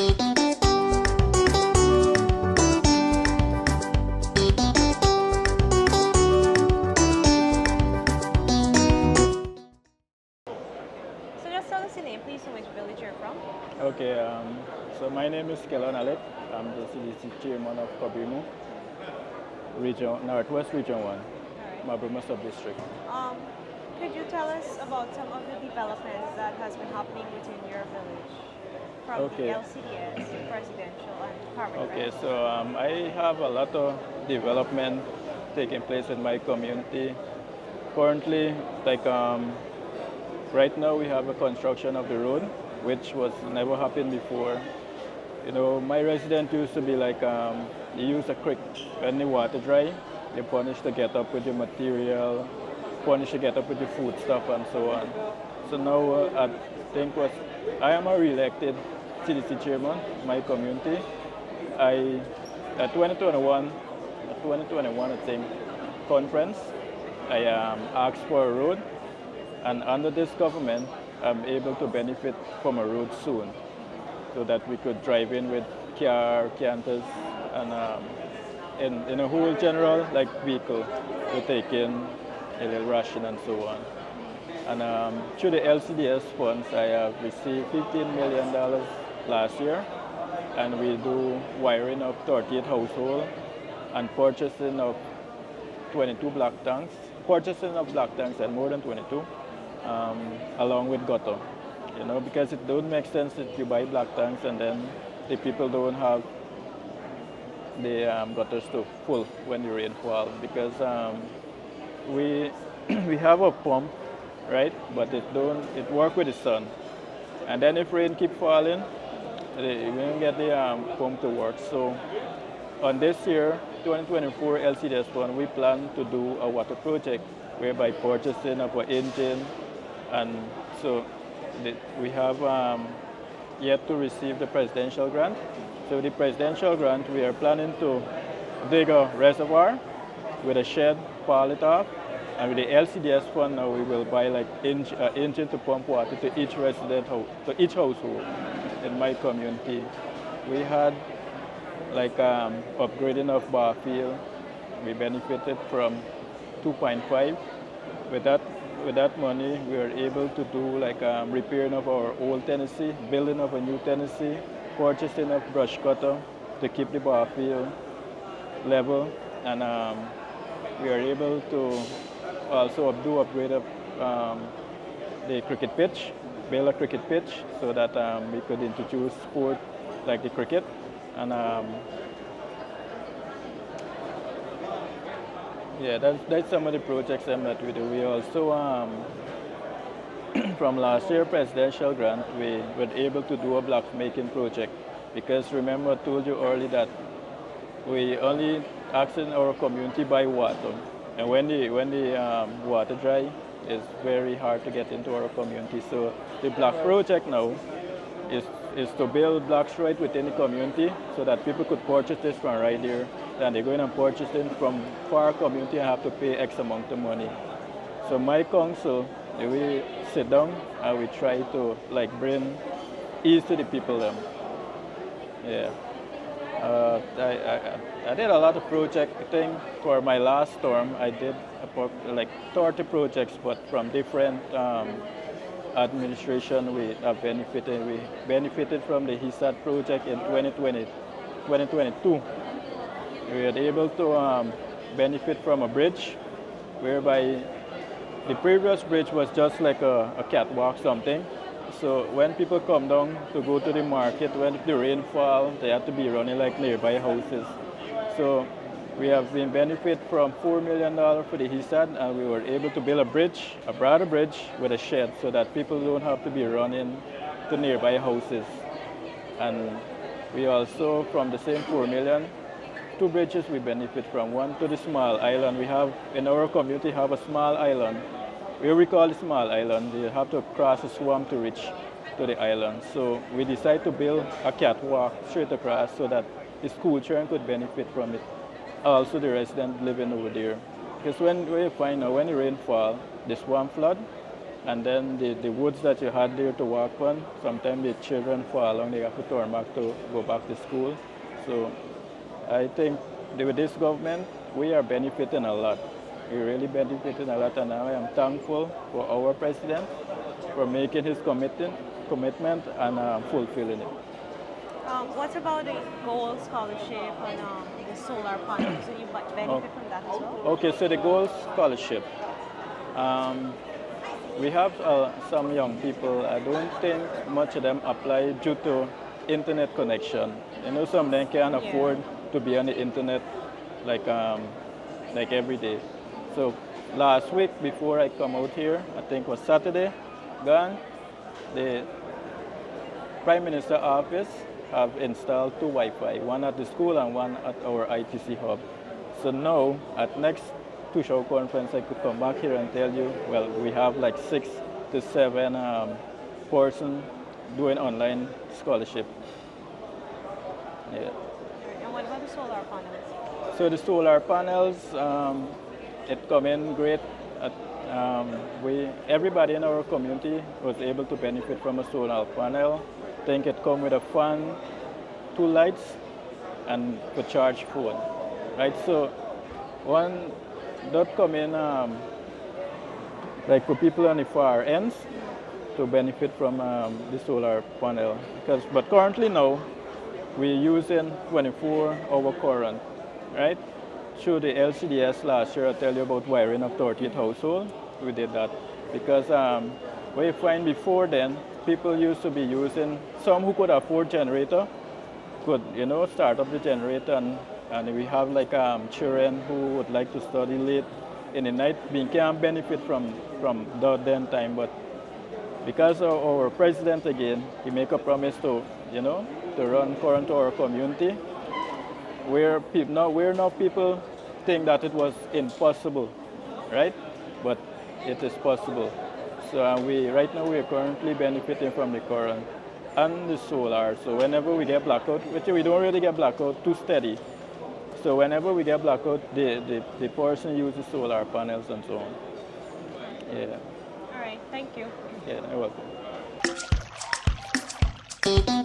So just tell us your name, please, and which village you're from. Okay, so my name is Kellon. I'm the CDC chairman of Koberimo, Northwest Region 1, All right. Mabruma Sub-District. Um, could you tell us about some of the developments that has been happening within your village from Okay. the LCDS, presidential, and permanent? Okay, so I have a lot of development taking place in my community. Currently, like right now we have a construction of the road, which was never happened before. You know, my resident used to be like, they use a creek when the water dry, they punish to get up with the material, punish to get up with the food stuff and so on. So now I am a re-elected CDC chairman, my community. At 2021 I think, conference, I asked for a road, and under this government, I'm able to benefit from a road soon, so that we could drive in with canters, and in a whole general like vehicle, to take in a little ration and so on. And through the LCDS funds, I have received $15 million last year, and we do wiring of 38 households and purchasing of 22 black tanks, and more than 22, along with gutter. You know, because it don't make sense that you buy black tanks and then the people don't have the gutters to full when the rain fall, because we we have a pump, right? But it work with the sun, and then if rain keep falling, we don't get the pump to work. So on this year, 2024 LCDS fund, we plan to do a water project whereby purchasing of an engine, and so we have yet to receive the presidential grant. So the presidential grant, we are planning to dig a reservoir with a shed, pile it off, and with the LCDS fund now we will buy like engine to pump water to each household in my community. We had like upgrading of bar field. We benefited from 2.5. With that money, we were able to do like repairing of our old Tennessee, building of a new Tennessee, purchasing of brush cutter to keep the bar field level, and we are able to also upgrade of the cricket pitch, build a cricket pitch, so that we could introduce sport like the cricket, and yeah, that's some of the projects that we do. We also, from last year presidential grant, we were able to do a block making project, because remember I told you earlier that we only access our community by water, and when the water dry, it's very hard to get into our community. So the block project now is to build blocks right within the community, so that people could purchase this from right there. Then they go in and purchase it from far community and have to pay X amount of money. So my council, we sit down and we try to like bring ease to the people them. Yeah. I did a lot of project thing. For my last term, I did about like 30 projects, but from different administration we have benefited. We benefited from the HISAT project in 2022. We were able to benefit from a bridge, whereby the previous bridge was just like a catwalk something. So when people come down to go to the market, when the rain falls, they have to be running like nearby houses. So we have been benefit from $4 million for the HISAT, and we were able to build a bridge, a broader bridge with a shed, so that people don't have to be running to nearby houses. And we also, from the same 4 million, 2 bridges we benefit from. One to the small island. We have, in our community, have a small island. We call it small island. You have to cross a swamp to reach to the island. So we decided to build a catwalk straight across, so that the school children could benefit from it. Also the residents living over there. Because when we find out when the rain falls, the swamp flood, And then the woods that you had there to walk on, sometimes the children fall along, they have to turn back to go back to school. So I think with this government, we are benefiting a lot. We're really benefiting a lot, and I am thankful for our president for making his commitment and fulfilling it. What about the gold scholarship and the solar panels? Do you benefit from that as well? Okay, so the gold scholarship. We have some young people. I don't think much of them apply due to internet connection. You know, some of them can't afford to be on the internet like every day. So last week before I come out here, I think it was Saturday, gone, the Prime Minister's office have installed 2 Wi-Fi, one at the school and one at our ITC hub. So now, at next 2 show conference, I could come back here and tell you, well, we have like 6 to 7 person doing online scholarship. Yeah. And what about the solar panels? So the solar panels, it come in great. Everybody in our community was able to benefit from a solar panel. I think it come with a fan, 2 lights, and to charge phone. Right. So one that come in like for people on the far ends to benefit from the solar panel. But currently now we're using 24-hour current, right? Through the LCDS last year, I tell you about wiring of 38 households. We did that because what you find before then, people used to be using, some who could afford generator could, start up the generator, and we have like children who would like to study late in the night, we can benefit from that then time. But because of our president again, he make a promise to, to run current to our community, where people think that it was impossible, right? But it is possible. So right now we are currently benefiting from the current and the solar. So whenever we get blackout, which we don't really get blackout too steady. So whenever we get blackout, the person uses solar panels and so on. Yeah. All right, thank you. Yeah, you're welcome.